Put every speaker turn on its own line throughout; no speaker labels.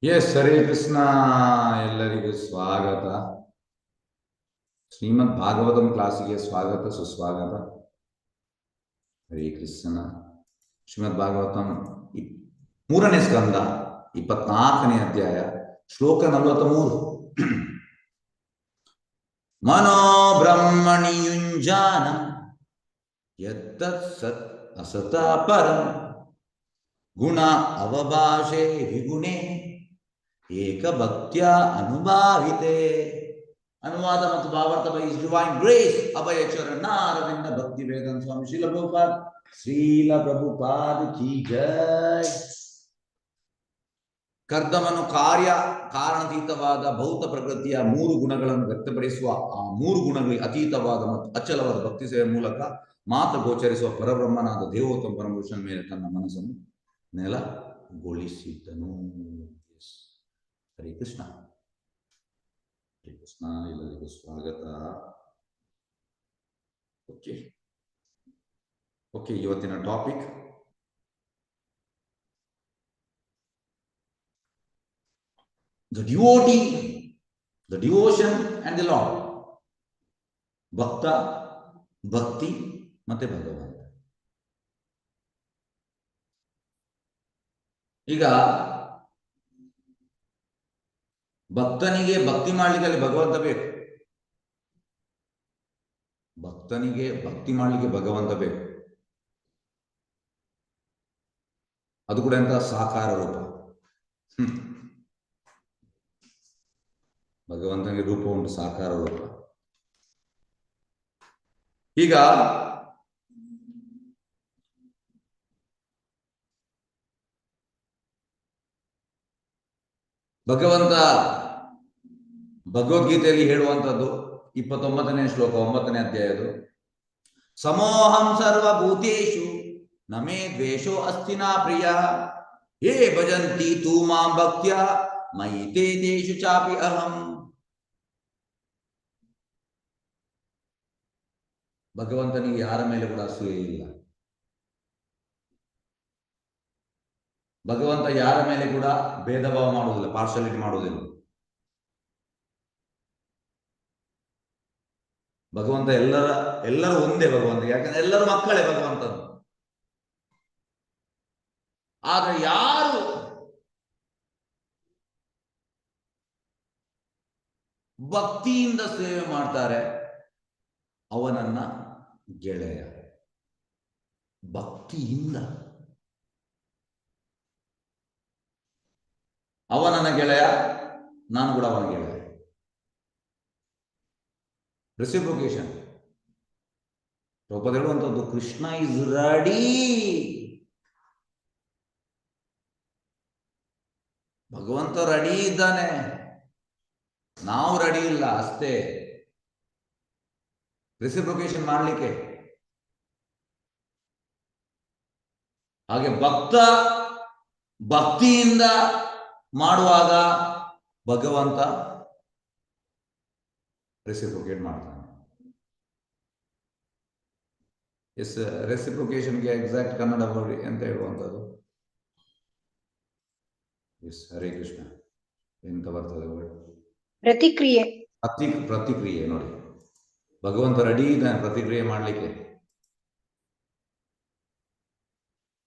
S Hare Krishna. ಎಲ್ಲರಿಗೂ ಸ್ವಾಗತ. ಶ್ರೀಮದ್ ಭಾಗವತಂ ಕ್ಲಾಸಿಗೆ ಸ್ವಾಗತ ಸುಸ್ವಾಗತ. ಹರೇ ಕೃಷ್ಣ. ಶ್ರೀಮದ್ ಭಾಗವತಂ ಮೂರನೇ ಸ್ಕಂದ 24ನೇ ಅಧ್ಯಾಯ ಶ್ಲೋಕ 43. ಮನೋಬ್ರಹ್ಮಣಿ ಯುಂಜಾನಂ ಯತ್ತತ್ ಸತ್ ಅಸತ ಪರಂ ಗುಣ ಅವಭಾಷೆ ವಿಗುಣೆ ಏಕಭಕ್ತ್ಯ ಅನುಭಾವಿತೆ. ಅನುವಾದ ಮತ್ತು ಭಾವಾರ್ಥ ಬೈ ಹಿಸ್ ಡಿವೈನ್ ಗ್ರೇಸ್ ಅಭಯ ಚರಣ ಅರವಿಂದ ಭಕ್ತಿ ವೇದಾಂತ ಸ್ವಾಮಿ ಶ್ರೀಲ ಪ್ರಭುಪಾದ ಕಿ ಜೈ. ಕರ್ದಮನು ಕಾರ್ಯ ಕಾರಣಾತೀತವಾದ ಭೌತ ಪ್ರಕೃತಿಯ ಮೂರು ಗುಣಗಳನ್ನು ವ್ಯಕ್ತಪಡಿಸುವ ಆ ಮೂರು ಗುಣಗಳಿಗೆ ಅತೀತವಾದ ಮತ್ತು ಅಚಲವಾದ ಭಕ್ತಿ ಸೇವೆ ಮೂಲಕ ಮಾತ್ರ ಗೋಚರಿಸುವ ಪರಬ್ರಹ್ಮನಾದ ದೇವೋತ್ತಮ ಪರಮಪುರುಷನ ಮೇಲೆ ತನ್ನ ಮನಸ್ಸನ್ನು ನೆಲಗೊಳಿಸಿದ್ದನು. ಹರೇ ಕೃಷ್ಣ. ಹರೇ ಕೃಷ್ಣ. ಎಲ್ಲರಿಗೂ ಸ್ವಾಗತ. ಓಕೆ, ಇವತ್ತಿನ topic the devotee, the devotion and the Lord. ಭಕ್ತ, ಭಕ್ತಿ ಮತ್ತೆ ಭಗವಂತ. ಈಗ ಭಕ್ತನಿಗೆ ಭಕ್ತಿ ಮಾಡ್ಲಿಕ್ಕೆ ಅಲ್ಲಿ ಭಗವಂತ ಬೇಕು. ಭಕ್ತನಿಗೆ ಭಕ್ತಿ ಮಾಡ್ಲಿಕ್ಕೆ ಭಗವಂತ ಬೇಕು. ಅದು ಕೂಡ ಎಂತ ಸಾಕಾರ ರೂಪ. ಭಗವಂತನಿಗೆ ರೂಪ ಉಂಟು, ಸಾಕಾರ ರೂಪ. ಈಗ ಭಗವಂತ ಭಗವದ್ಗೀತೆಯಲ್ಲಿ ಹೇಳುವಂಥದ್ದು 29ನೇ ಶ್ಲೋಕ 9ನೇ ಅಧ್ಯಾಯದು. ಸಮೋಹಂ ಸರ್ವಭೂತೇಷು ನಮೇ ದ್ವೇಷೋ ಅಸ್ತಿ ನಾ ಪ್ರಿಯ ಯೇ ಭಜಂತಿ ತೂ ಮಾಂ ಭಕ್ತ್ಯ ಮಯಿ ತೇ ತೇಷು ಚಾಪಿ ಅಹಂ. ಭಗವಂತನಿಗೆ ಯಾರ ಮೇಲೆ ಕೂಡ ಅಸೂಯೆ ಇಲ್ಲ. ಭಗವಂತ ಯಾರ ಮೇಲೆ ಕೂಡ ಭೇದ ಭಾವ ಮಾಡುವುದಿಲ್ಲ, ಪಾರ್ಶಾಲಿಟಿ ಮಾಡುವುದಿಲ್ಲ. ಭಗವಂತ ಎಲ್ಲರೂ ಒಂದೇ ಭಗವಂತ, ಯಾಕಂದ್ರೆ ಎಲ್ಲರೂ ಮಕ್ಕಳೇ ಭಗವಂತನು. ಆದ್ರೆ ಯಾರು ಭಕ್ತಿಯಿಂದ ಸೇವೆ ಮಾಡ್ತಾರೆ ಅವನನ್ನ ಗೆಳೆಯ. ಭಕ್ತಿಯಿಂದ ಅವನನ್ನ ಗೆಳೆಯ, ನಾನು ಕೂಡ ಅವನ ಗೆಳೆಯ. ರೆಸಿಪ್ರೊಕೇಶನ್. ಪ್ರಭುಪಾದ ಹೇಳುವಂಥದ್ದು ಕೃಷ್ಣ ಇಸ್ ರೆಡಿ. ಭಗವಂತ ರೆಡಿ ಇದ್ದಾನೆ, ನಾವು ರೆಡಿ ಇಲ್ಲ ಅಷ್ಟೇ ರೆಸಿಪ್ರೊಕೇಶನ್ ಮಾಡಲಿಕ್ಕೆ. ಹಾಗೆ ಭಕ್ತ ಭಕ್ತಿಯಿಂದ ಮಾಡುವಾಗ ಭಗವಂತ ರೆಸಿಪ್ರೊಕೇಟ್ ಮಾಡ್ತಾನೆ. ಎಸ್, ರೆಸಿಪ್ರೊಕೇಶನ್ಗೆ ಎಕ್ಸಾಕ್ಟ್ ಕನ್ನಡ ಅಂತ ಹೇಳುವಂಥದ್ದು. ಎಸ್, ಹರೇ ಕೃಷ್ಣ. ಎಂತ ಬರ್ತದೆ
ಪ್ರತಿಕ್ರಿಯೆ.
ಪ್ರತಿಕ್ರಿಯೆ. ನೋಡಿ, ಭಗವಂತ ರೆಡಿ ಇದ್ದಾನೆ ಪ್ರತಿಕ್ರಿಯೆ ಮಾಡಲಿಕ್ಕೆ,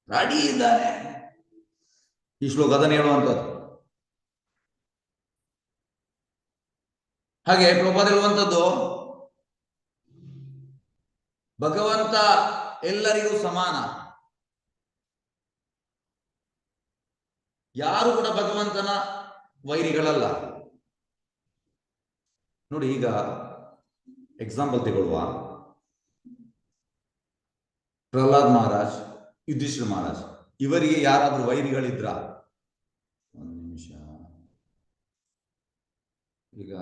ರೆಡಿ ಇದ್ದಾನೆ. ಈ ಶ್ಲೋಕ ಅದನ್ನು ಹೇಳುವಂಥದ್ದು. ಹಾಗೆ ಪ್ರಭುಪಾದ ಹೇಳುವಂಥದ್ದು ಭಗವಂತ ಎಲ್ಲರಿಗೂ ಸಮಾನ. ಯಾರು ಕೂಡ ಭಗವಂತನ ವೈರಿಗಳಲ್ಲ. ನೋಡಿ, ಈಗ ಎಕ್ಸಾಂಪಲ್ ತಗೊಳ್ಳುವ. ಪ್ರಹ್ಲಾದ್ ಮಹಾರಾಜ್, ಯುಧಿಷ್ಠಿರ ಮಹಾರಾಜ್, ಇವರಿಗೆ ಯಾರಾದ್ರೂ ವೈರಿಗಳಿದ್ರ? ಒಂದು ನಿಮಿಷ. ಈಗ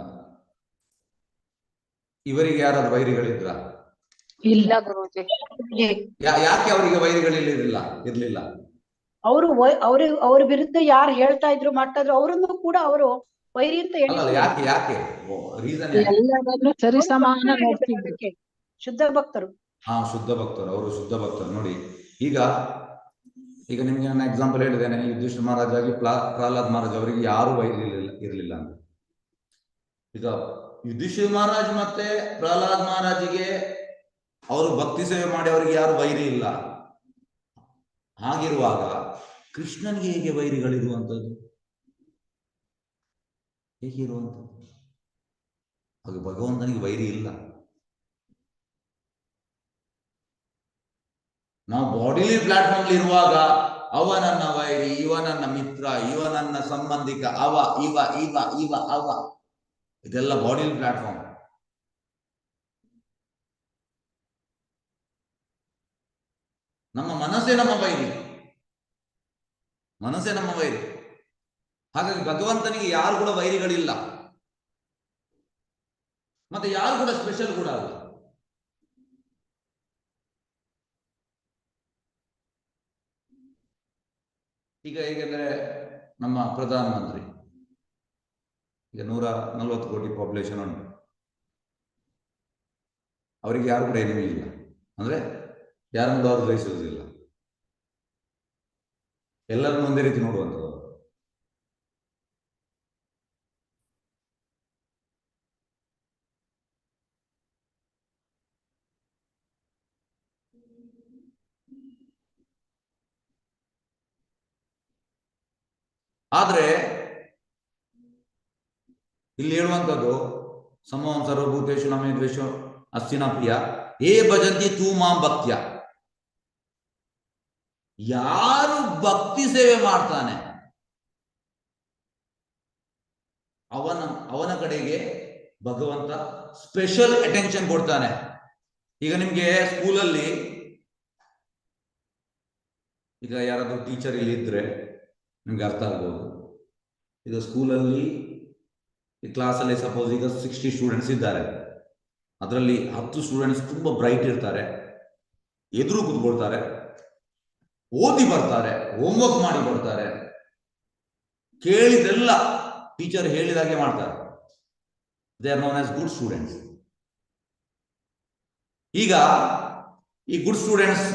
ಇವರಿಗೆ ಯಾರಾದ್ರೂ ವೈರಿಗಳಿದ್ರ?
ಇಲ್ಲ ಗುರೂಜಿ.
ಯಾಕೆ ಅವರಿಗೆ ವೈರಿಗಳಿರಲಿಲ್ಲ? ಇರ್ಲಿಲ್ಲ.
ಅವ್ರ ವಿರುದ್ಧ ಯಾರು ಹೇಳ್ತಾ ಇದ್ರು ಮಾಡ್ತಾ ಅವರನ್ನು ಕೂಡ ಅವರು ವೈರಿ ಅಂತ
ಹೇಳಿ. ಯಾಕೆ ರೀಸನ್?
ಎಲ್ಲರನ್ನು ಸರಿಸಮಾನ ನೋಡ್ತಿದ್ರು. ಶುದ್ಧ ಭಕ್ತರು.
ಶುದ್ಧ ಭಕ್ತರು. ಅವರು ಶುದ್ಧ ಭಕ್ತರು. ನೋಡಿ, ಈಗ ಈಗ ನಿಮ್ಗೆ ನಾನು ಎಕ್ಸಾಂಪಲ್ ಹೇಳಿದ್ದೇನೆ, ಯುಧಿಷ್ಠಿರ ಮಹಾರಾಜ್ ಆಗಿ ಪ್ರಹ್ಲಾದ್ ಮಹಾರಾಜ್ ಅವರಿಗೆ ಯಾರು ವೈರಿ ಇರಲಿಲ್ಲ ಅಂತ. ಈಗ ಯುಧಿಷ್ಠಿರ ಮಹಾರಾಜ್ ಮತ್ತೆ ಪ್ರಹ್ಲಾದ್ ಮಹಾರಾಜಿಗೆ ಅವರು ಭಕ್ತಿ ಸೇವೆ ಮಾಡಿ ಅವರಿಗೆ ಯಾರು ವೈರಿ ಇಲ್ಲ. ಹಾಗಿರುವಾಗ ಕೃಷ್ಣನಿಗೆ ಹೇಗೆ ವೈರಿಗಳಿರುವಂಥದ್ದು? ಹೇಗೆ ಇರುವಂಥದ್ದು? ಹಾಗೆ ಭಗವಂತನಿಗೆ ವೈರಿ ಇಲ್ಲ. ನಾವು ಬಾಡಿಲಿ ಪ್ಲಾಟ್ಫಾರ್ಮ್ ಇರುವಾಗ ಅವ ನನ್ನ ವೈರಿ, ಇವ ನನ್ನ ಮಿತ್ರ, ಇವ ನನ್ನ ಸಂಬಂಧಿಕ, ಅವ ಇವ ಇವ ಇವ ಅವ, ಇದೆಲ್ಲ ಬಾಡಿಲಿ ಪ್ಲಾಟ್ಫಾರ್ಮ್. ನಮ್ಮ ಮನಸ್ಸೇ ನಮ್ಮ ವೈರಿ, ಮನಸ್ಸೇ ನಮ್ಮ ವೈರಿ. ಹಾಗಾಗಿ ಭಗವಂತನಿಗೆ ಯಾರು ಕೂಡ ವೈರಿಗಳಿಲ್ಲ, ಮತ್ತೆ ಯಾರು ಕೂಡ ಸ್ಪೆಷಲ್ ಕೂಡ ಅಲ್ಲ. ಈಗ ಹೇಗೆಂದ್ರೆ ನಮ್ಮ ಪ್ರಧಾನಮಂತ್ರಿ, ಈಗ 140 ಕೋಟಿ ಪಾಪ್ಯುಲೇಷನ್ ಉಂಟು, ಅವರಿಗೆ ಯಾರು ಕೂಡ ಎನಿಮಿ ಇಲ್ಲ, ಅಂದ್ರೆ ಯಾರನ್ನು ಅವರು ದ್ವೇಷಿಸುವುದಿಲ್ಲ, ಎಲ್ಲರನ್ನು ಒಂದೇ ರೀತಿ ನೋಡುವಂಥದ್ದು. ಆದ್ರೆ ಇಲ್ಲಿ ಹೇಳುವಂಥದ್ದು ಸಮೋಹಂ ಸರ್ವಭೂತೇಶು ನಮೇ ದ್ವೇಷೋ ಅಸ್ತಿನ ಪ್ರಿಯ ಏ ಭಜಂತಿ ತೂ ಮಾಂ ಭಕ್ತ್ಯ. ಯಾರು ಭಕ್ತಿ ಸೇವೆ ಮಾಡ್ತಾನೆ ಅವನ ಕಡೆಗೆ ಭಗವಂತ ಸ್ಪೆಷಲ್ ಅಟೆನ್ಷನ್ ಕೊಡ್ತಾನೆ. ಈಗ ನಿಮ್ಗೆ ಸ್ಕೂಲಲ್ಲಿ ಈಗ ಯಾರಾದ್ರೂ ಟೀಚರ್ ಇಲ್ಲಿ ಇದ್ರೆ ನಿಮ್ಗೆ ಅರ್ಥ ಆಗ್ಬೋದು. ಈಗ ಸ್ಕೂಲಲ್ಲಿ ಈ ಕ್ಲಾಸಲ್ಲಿ ಸಪೋಸ್ ಈಗ 60 ಸ್ಟೂಡೆಂಟ್ಸ್ ಇದ್ದಾರೆ, ಅದರಲ್ಲಿ 10 ಸ್ಟೂಡೆಂಟ್ಸ್ ತುಂಬಾ ಬ್ರೈಟ್ ಇರ್ತಾರೆ, ಎದುರು ಕೂತ್ಕೊಳ್ತಾರೆ, ಓದಿ ಬರ್ತಾರೆ, ಹೋಮ್ವರ್ಕ್ ಮಾಡಿ ಬರ್ತಾರೆ, ಕೇಳಿದೆಲ್ಲ ಟೀಚರ್ ಹೇಳಿದಾಗೆ ಮಾಡ್ತಾರೆ. They are known as good students. ಈಗ ಈ good students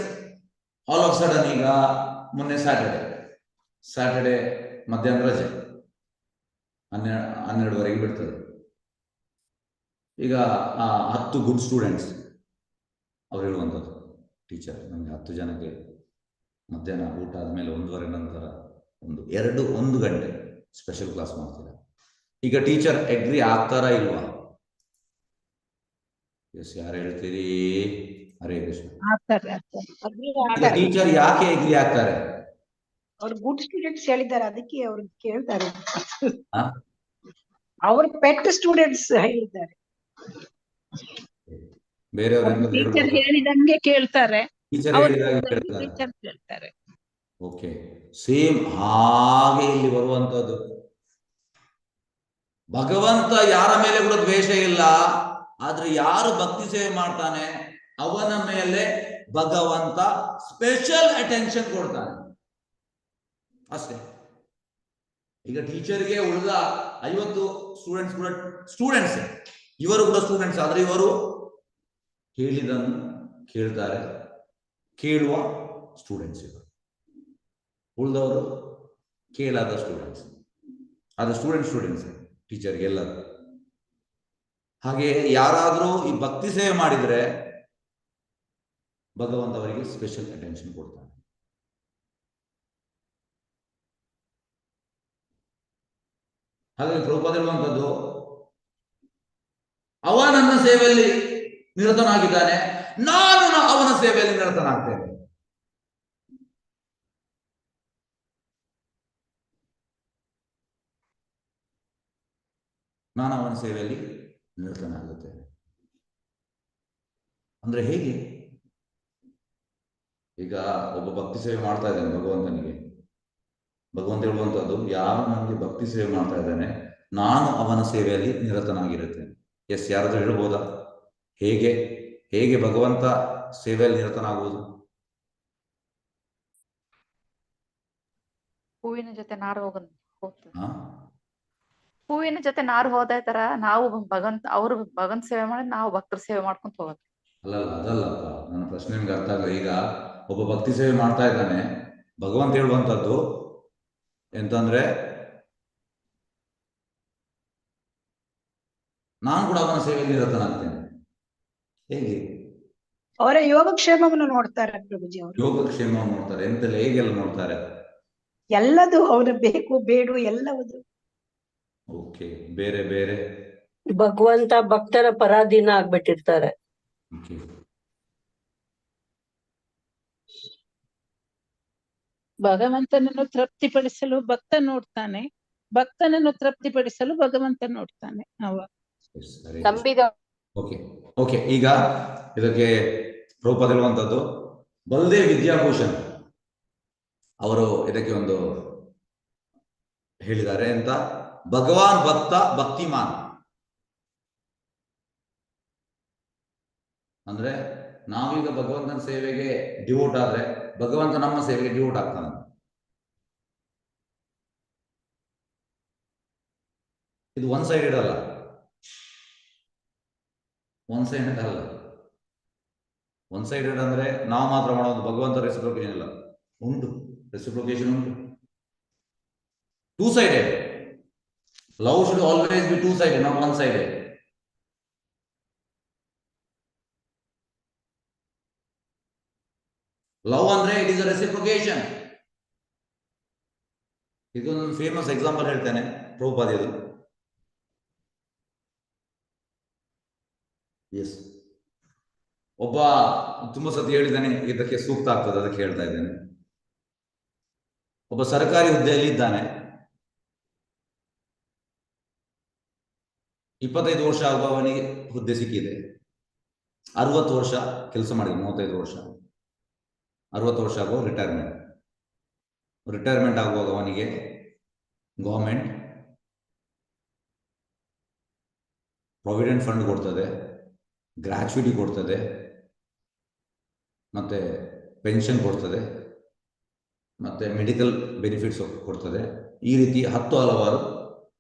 all of sudden, ಈಗ ಮೊನ್ನೆ ಸ್ಯಾಟರ್ಡೆ ಮಧ್ಯಾಹ್ನ ರಜೆ 12ವರೆಗೆ ಬಿಡ್ತದೆ. ಈಗ ಆ 10 ಗುಡ್ ಸ್ಟೂಡೆಂಟ್ಸ್ ಅವ್ರು ಹೇಳುವಂಥದ್ದು, ಟೀಚರ್ ನಮಗೆ 10 ಜನಕ್ಕೆ ಮಧ್ಯಾಹ್ನ ಊಟ ಆದ್ಮೇಲೆ 1:15 ನಂತರ 1 ಗಂಟೆ ಸ್ಪೆಷಲ್ ಕ್ಲಾಸ್ ಮಾಡ್ತೀರಾ. ಈಗ ಟೀಚರ್ ಅಗ್ರಿ ಆಗ್ತಾರಾ ಇಲ್ವಾ? ಎಸ್, ಯಾರು ಹೇಳ್ತೀರಿ? ಹರೇ ಕೃಷ್ಣ. ಈಗ ಟೀಚರ್ ಯಾಕೆ ಅಗ್ರಿ ಆಗ್ತಾರೆ?
ಅವ್ರು ಗುಡ್ ಸ್ಟೂಡೆಂಟ್ಸ್ ಹೇಳಿದ್ದಾರೆ, ಅದಕ್ಕೆ ಅವ್ರು ಕೇಳ್ತಾರೆ. ಅವ್ರ ಪೆಟ್ ಸ್ಟೂಡೆಂಟ್ಸ್ ಹೇಳಿದ್ದಾರೆ.
ಬೇರೆಯವರು
ಟೀಚರ್ ಹೇಳಿದಂಗೆ ಕೇಳ್ತಾರೆ,
ಟೀಚರ್ ಹೇಳಿದಾಗ
ಕೇಳ್ತಾರೆ.
ಓಕೆ, ಸೇಮ್ ಹಾಗೆ ಇಲ್ಲಿ ಬರುವಂತದ್ದು. ಭಗವಂತ ಯಾರ ಮೇಲೆ ಕೂಡ ದ್ವೇಷ ಇಲ್ಲ, ಆದ್ರೆ ಯಾರು ಭಕ್ತಿ ಸೇವೆ ಮಾಡ್ತಾನೆ ಅವನ ಮೇಲೆ ಭಗವಂತ ಸ್ಪೆಷಲ್ ಅಟೆನ್ಷನ್ ಕೊಡ್ತಾನೆ ಅಷ್ಟೇ. ಈಗ ಟೀಚರ್ಗೆ ಉಳಿದ 50 ಸ್ಟೂಡೆಂಟ್ಸ್ ಕೂಡ ಸ್ಟೂಡೆಂಟ್ಸ್, ಇವರು ಕೂಡ ಸ್ಟೂಡೆಂಟ್ಸ್, ಆದ್ರೆ ಇವರು ಹೇಳಿದನ್ನು ಕೇಳ್ತಾರೆ, ಕೇಳುವ ಸ್ಟೂಡೆಂಟ್ಸ್ ಇವರು. ಉಳಿದವರು ಕೇಳಾದ ಸ್ಟೂಡೆಂಟ್ಸ್, ಆದ ಸ್ಟೂಡೆಂಟ್ಸ್ ಟೀಚರ್ಗೆ ಎಲ್ಲರೂ. ಹಾಗೆ ಯಾರಾದರೂ ಈ ಭಕ್ತಿ ಸೇವೆ ಮಾಡಿದ್ರೆ ಭಗವಂತ ಅವರಿಗೆ ಸ್ಪೆಷಲ್ ಅಟೆನ್ಷನ್ ಕೊಡ್ತಾನೆ. ಹಾಗಾಗಿ ಪ್ರಭುಪಾದ ಹೇಳುವಂಥದ್ದು, ಅವ ನನ್ನ ಸೇವೆಯಲ್ಲಿ ನಿರತನಾಗಿದ್ದಾನೆ, ನಾನು ಅವನ ಸೇವೆಯಲ್ಲಿ ನಿರತನಾಗ್ತೇನೆ. ನಾನು ಅವನ ಸೇವೆಯಲ್ಲಿ ನಿರತನಾಗುತ್ತೇನೆ ಅಂದ್ರೆ ಹೇಗೆ? ಈಗ ಒಬ್ಬ ಭಕ್ತಿ ಸೇವೆ ಮಾಡ್ತಾ ಇದ್ದಾನೆ ಭಗವಂತನಿಗೆ, ಭಗವಂತ ಹೇಳುವಂಥದ್ದು, ಯಾರು ನನಗೆ ಭಕ್ತಿ ಸೇವೆ ಮಾಡ್ತಾ ಇದ್ದಾನೆ ನಾನು ಅವನ ಸೇವೆಯಲ್ಲಿ ನಿರತನಾಗಿರುತ್ತೇನೆ. ಎಸ್, ಯಾರಾದ್ರೂ ಹೇಳ್ಬೋದಾ ಹೇಗೆ ಹೇಗೆ ಭಗವಂತ ಸೇವೆಯಲ್ಲಿ ನಿರತನಾಗುವುದು?
ಹೂವಿನ ಜೊತೆ ನಾರು ಹೋಗ್ತದೆ. ಹೂವಿನ ಜೊತೆ ನಾರು ಹೋದ ತರ ನಾವು ಅವ್ರು ಭಗವಂತ ಸೇವೆ ಮಾಡಿ ನಾವು ಭಕ್ತರ ಸೇವೆ ಮಾಡ್ಕೊಂತ ಹೋಗುತ್ತೆ.
ಅದಲ್ಲಪ್ಪ, ನನ್ನ ಪ್ರಶ್ನೆ ನಿಮ್ಗೆ ಅರ್ಥ ಆಗಲ್ಲ. ಈಗ ಒಬ್ಬ ಭಕ್ತಿ ಸೇವೆ ಮಾಡ್ತಾ ಇದ್ದಾನೆ, ಭಗವಂತ ಹೇಳುವಂಥದ್ದು ಎಂತಂದ್ರೆ ನಾನು ಕೂಡ ಅವನ ಸೇವೆಯಲ್ಲಿ ನಿರತನಾಗ್ತೇನೆ. ಹೇಗೆ?
ಅವರ ಯೋಗಕ್ಷೇಮವನ್ನು ನೋಡ್ತಾರೆ ಪ್ರಭುಜಿ ಅವರು.
ಯೋಗಕ್ಷೇಮವನ್ನು ನೋಡ್ತಾರೆ, ಎಂತೆಲ್ಲ ಹೇಗೆಲ್ಲ ನೋಡ್ತಾರೆ?
ಎಲ್ಲದು ಅವರ ಬೇಕು ಬೇಡು ಎಲ್ಲವುದು.
ಓಕೆ, ಬೇರೆ ಬೇರೆ
ಭಗವಂತ ಭಕ್ತರ ಪರಾಧೀನ ಆಗ್ಬಿಟ್ಟಿರ್ತಾರೆ.
ಓಕೆ.
ಭಗವಂತನನ್ನು ತೃಪ್ತಿಪಡಿಸಲು ಭಕ್ತ ನೋಡ್ತಾನೆ, ಭಕ್ತನನ್ನು ತೃಪ್ತಿಪಡಿಸಲು ಭಗವಂತ ನೋಡ್ತಾನೆ.
ನಂಬಿದ
ಓಕೆ ಓಕೆ. ಈಗ ಇದಕ್ಕೆ ಪ್ರಭುಪಾದ ಹೇಳುವಂಥದ್ದು ಬಲ್ದೇವ್ ವಿದ್ಯಾಭೂಷಣ್ ಅವರು ಇದಕ್ಕೆ ಒಂದು ಹೇಳಿದ್ದಾರೆ ಅಂತ, ಭಗವಾನ್ ಭಕ್ತ ಭಕ್ತಿಮಾನ್ ಅಂದ್ರೆ ನಾವೀಗ ಭಗವಂತನ ಸೇವೆಗೆ ಡಿವೋಟ್ ಆದ್ರೆ ಭಗವಂತ ನಮ್ಮ ಸೇವೆಗೆ ಡಿವೋಟ್ ಆಗ್ತಾನೆ. ಇದು ಒನ್ ಸೈಡೆಡ್ ಅಲ್ಲ, ಒನ್ ಸೈಡೆಡ್ ಅಲ್ಲ. ಒನ್ ಸೈಡೆಡ್ ಅಂದ್ರೆ ನಾವು ಮಾತ್ರ ಮಾಡೋದು, ಭಗವಂತ ರೆಸಿಪ್ರೊಕೇಶನ್ ಇಲ್ಲ, ಉಂಟು, ರೆಸಿಪ್ರೊಕೇಶನ್ ಉಂಟು. Two sided love should always B two sided, not one sided. Love ಅಂದ್ರೆ ಇಟ್ ಇಸ್ ಅ ರೆಸಿಪ್ರೊಕೇಶನ್. ಇದೊಂದು ಫೇಮಸ್ ಎಕ್ಸಾಂಪಲ್ ಹೇಳ್ತೇನೆ ಪ್ರಭುಪಾದಿಯದು. ಎಸ್, ಒಬ್ಬ ತುಂಬಾ ಸತಿ ಹೇಳಿದ್ದಾನೆ, ಇದಕ್ಕೆ ಸೂಕ್ತ ಆಗ್ತದೆ ಅದಕ್ಕೆ ಹೇಳ್ತಾ ಇದ್ದೇನೆ. ಒಬ್ಬ ಸರ್ಕಾರಿ ಹುದ್ದೆಯಲ್ಲಿ ಇದ್ದಾನೆ, 25 ವರ್ಷ ಆಗುವವನಿಗೆ ಹುದ್ದೆ ಸಿಕ್ಕಿದೆ. 60 ವರ್ಷ ಕೆಲಸ ಮಾಡಿದೆ, 35 ವರ್ಷ, 60 ವರ್ಷ ಆಗುವ ರಿಟೈರ್ಮೆಂಟ್ ಆಗುವಾಗ ಅವನಿಗೆ ಗವರ್ಮೆಂಟ್ ಪ್ರಾವಿಡೆಂಟ್ ಫಂಡ್ ಕೊಡ್ತದೆ, ಗ್ರಾಚ್ಯುಟಿ ಕೊಡ್ತದೆ, ಮತ್ತೆ ಪೆನ್ಷನ್ ಕೊಡ್ತದೆ, ಮತ್ತೆ ಮೆಡಿಕಲ್ ಬೆನಿಫಿಟ್ಸ್ ಕೊಡ್ತದೆ. ಈ ರೀತಿ 10 ಹಲವಾರು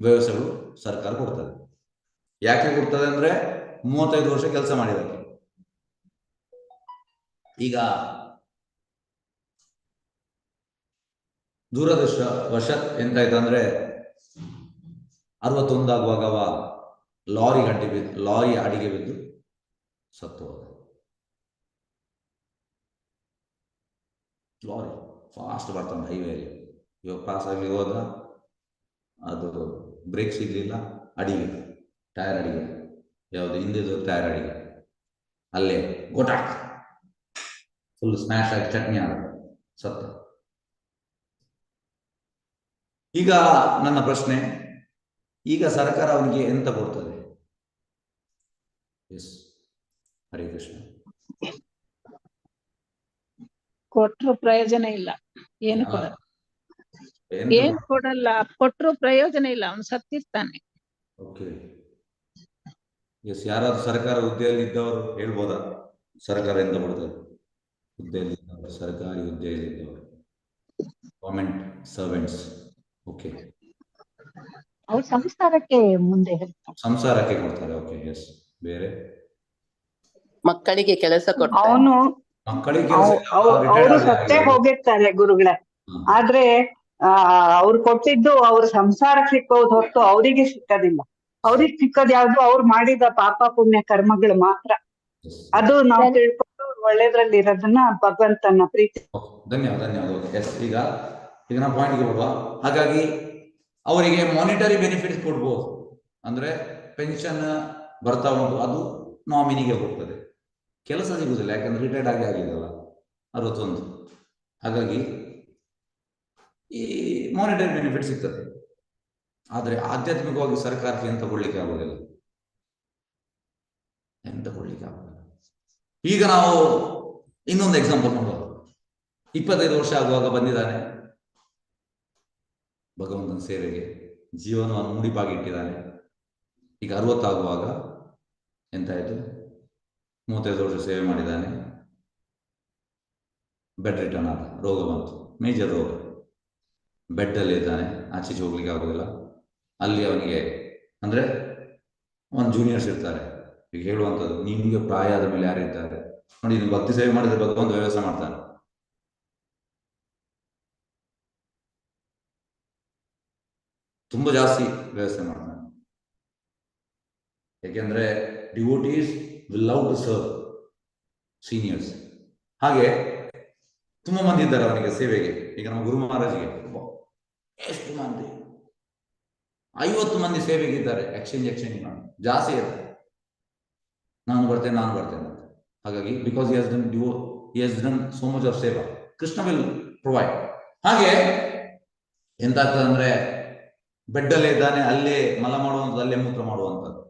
ವ್ಯವಸ್ಥೆಗಳು ಸರ್ಕಾರ ಕೊಡ್ತದೆ. ಯಾಕೆ ಕೊಡ್ತದೆ ಅಂದ್ರೆ 35 ವರ್ಷ ಕೆಲಸ ಮಾಡಿದಕ್ಕೆ. ಈಗ ದುರದೃಷ್ಟವಶಾತ್ ಎಂತಾಯ್ತಂದ್ರೆ 61 ಆಗುವಾಗ ಅವ ಲಾರಿ ಅಡಿಗೆ ಬಿದ್ದು ಸತ್ತು ಹೋದ. ಲಾರಿ ಫಾಸ್ಟ್ ಬರ್ತಾನೆ ಹೈವೇಲಿ, ಇವಾಗ ಪಾಸ್ ಆಗಿ ಹೋದ, ಅದು ಬ್ರೇಕ್ ಸಿಗ್ಲಿಲ್ಲ, ಅಡಿಗೆ ಟೈರ್ ಅಡಿಗೆ, ಯಾವುದು ಹಿಂದಿದ್ದು ಟೈರ್ ಅಡಿಗೆ, ಅಲ್ಲೇ ಗೋಟಾಕ್ ಫುಲ್ ಸ್ಮ್ಯಾಶ್ ಆಗಿ ಚಟ್ನಿ ಆದ, ಸತ್ತ. ಈಗ ನನ್ನ ಪ್ರಶ್ನೆ, ಈಗ ಸರ್ಕಾರ ಅವನಿಗೆ ಎಂತ ಕೊಡ್ತದೆ? ಎಸ್, ಹರೇ ಕೃಷ್ಣ.
ಕೊಟ್ರು ಪ್ರಯೋಜನ ಇಲ್ಲ, ಏನು ಕೊಡಲ್ಲ, ಏನ್ ಕೊಡಲ್ಲ, ಕೊಟ್ರು ಪ್ರಯೋಜನ ಇಲ್ಲ, ಅವನು ಸತ್ತಿರ್ತಾನೆ.
Okay, S. ಯಾರಾದ್ರೂ ಸರ್ಕಾರ ಹುದ್ದೆಯಲ್ಲಿ ಇದ್ದವರು ಹೇಳ್ಬೋದಾ ಸರ್ಕಾರ ಎಂತ ಕೊಡ್ತದೆ? ಹುದ್ದೆಯಲ್ಲಿ ಇದ್ದವರು, ಸರ್ಕಾರಿ ಹುದ್ದೆಯಲ್ಲಿ ಇದ್ದವರು, ಗವರ್ಮೆಂಟ್ ಸರ್ವೆಂಟ್ಸ್. ಓಕೆ,
ಅವ್ರ ಸಂಸಾರಕ್ಕೆ ಮುಂದೆ
ಸಂಸಾರಕ್ಕೆ ಕೊಡ್ತಾರೆ. Okay, yes. ಬೇರೆ
ಮಕ್ಕಳಿಗೆ ಕೆಲಸ ಕೊಡ್ತಾರೆ.
ಅವನು
ಮಕ್ಕಳಿಗೆ
ಅವರು ಸತ್ತೇ ಹೋಗಿರ್ತಾರೆ ಗುರುಗಳೇ, ಆದ್ರೆ ಅವ್ರು ಕೊಟ್ಟಿದ್ದು ಅವ್ರ ಸಂಸಾರಕ್ಕೆ ಸಿಕ್ಕೋದು ಹೊರತು ಅವರಿಗೆ ಸಿಕ್ಕದಿಲ್ಲ. ಅವ್ರಿಗೆ ಸಿಕ್ಕೋದು ಯಾವ್ದು ಅವ್ರು ಮಾಡಿದ ಪಾಪ ಪುಣ್ಯ ಕರ್ಮಗಳು ಮಾತ್ರ. ಅದು ನಾವು ತಿಳ್ಕೊಂಡು ಒಳ್ಳೇದ್ರಲ್ಲಿ ಇರೋದನ್ನ ಭಗವಂತನ ಪ್ರೀತಿ.
ಧನ್ಯವಾದ. ಎಸ್, ಈಗ ನಾವು ಪಾಯಿಂಟ್ಗೆ ಹೋಗುವ. ಹಾಗಾಗಿ ಅವರಿಗೆ ಮಾನಿಟರಿ ಬೆನಿಫಿಟ್ಸ್ ಕೊಡ್ಬೋದು, ಅಂದ್ರೆ ಪೆನ್ಷನ್ ಬರ್ತಾ ಉಂಟು, ಅದು ನಾಮಿನಿಗೆ ಹೋಗ್ತದೆ. ಕೆಲಸ ಸಿಗುದಿಲ್ಲ, ಯಾಕಂದ್ರೆ ರಿಟೈರ್ಡ್ ಆಗಿದಲ್ಲ 61. ಹಾಗಾಗಿ ಈ ಮಾನಿಟರಿ ಬೆನಿಫಿಟ್ ಸಿಗ್ತದೆ. ಆದ್ರೆ ಆಧ್ಯಾತ್ಮಿಕವಾಗಿ ಸರ್ಕಾರಕ್ಕೆ ಎಂತ ಕೊಡ್ಲಿಕ್ಕೆ ಆಗುದಿಲ್ಲ. ಈಗ ನಾವು ಇನ್ನೊಂದು ಎಕ್ಸಾಂಪಲ್ ನೋಡುವ. 25 ವರ್ಷ ಆಗುವಾಗ ಬಂದಿದ್ದಾನೆ ಭಗವಂತನ ಸೇವೆಗೆ, ಜೀವನವನ್ನು ಮುಡಿಪಾಗಿಟ್ಟಿದ್ದಾನೆ. ಈಗ 60 ಆಗುವಾಗ ಎಂತಾಯ್ತು? 35 ವರ್ಷ ಸೇವೆ ಮಾಡಿದ್ದಾನೆ, ಬೆಡ್ ರಿಟರ್ನ್ ಆದ, ರೋಗ ಬಂತು, ಮೇಜರ್ ರೋಗ, ಬೆಡ್ ಅಲ್ಲಿ ಇದ್ದಾನೆ, ಆಚೀಚೆ ಹೋಗ್ಲಿಕ್ಕೆ ಆಗುದಿಲ್ಲ. ಅಲ್ಲಿ ಅವನಿಗೆ ಅಂದ್ರೆ ಒಂದು ಜೂನಿಯರ್ಸ್ ಇರ್ತಾರೆ, ಈಗ ಹೇಳುವಂಥದ್ದು, ನಿಮ್ಗೆ ಪ್ರಾಯ ಆದ ಮೇಲೆ ಯಾರಿದ್ದಾರೆ ನೋಡಿ, ನೀವು ಭಕ್ತಿ ಸೇವೆ ಮಾಡಿದ್ರೆ ಭಗವಂತ ವ್ಯವಸ್ಥೆ ಮಾಡ್ತಾನೆ. ತುಂಬಾ ಜಾಸ್ತಿ ವ್ಯವಸ್ಥೆ ಮಾಡ್ತಾನೆ. ಯಾಕೆಂದ್ರೆ devotees will love to serve seniors. ಹಾಗೆ ತುಂಬಾ ಮಂದಿ ಇದ್ದಾರೆ ಅವನಿಗೆ ಸೇವೆಗೆ. ಈಗ ನಮ್ಮ ಗುರು ಮಹಾರಾಜ್ಗೆ ಎಷ್ಟು ಮಂದಿ, 50 ಮಂದಿ ಸೇವೆಗೆ ಇದ್ದಾರೆ. ಎಕ್ಸ್ಚೇಂಜ್ ಮಾಡಿ ಜಾಸ್ತಿ ಇರುತ್ತೆ. ನಾನು ಬರ್ತೇನೆ ಅಂತ. ಹಾಗಾಗಿ because he has done so much of ಸೇವಾ, ಕೃಷ್ಣ ವಿಲ್ ಪ್ರೊವೈಡ್. ಹಾಗೆ ಎಂತಾಗ್ತದೆ ಅಂದ್ರೆ ಬೆಡ್ಡಲ್ಲೇ ಇದ್ದಾನೆ, ಅಲ್ಲೇ ಮಲ ಮಾಡುವಂಥದ್ದು, ಅಲ್ಲೇ ಮೂತ್ರ ಮಾಡುವಂಥದ್ದು.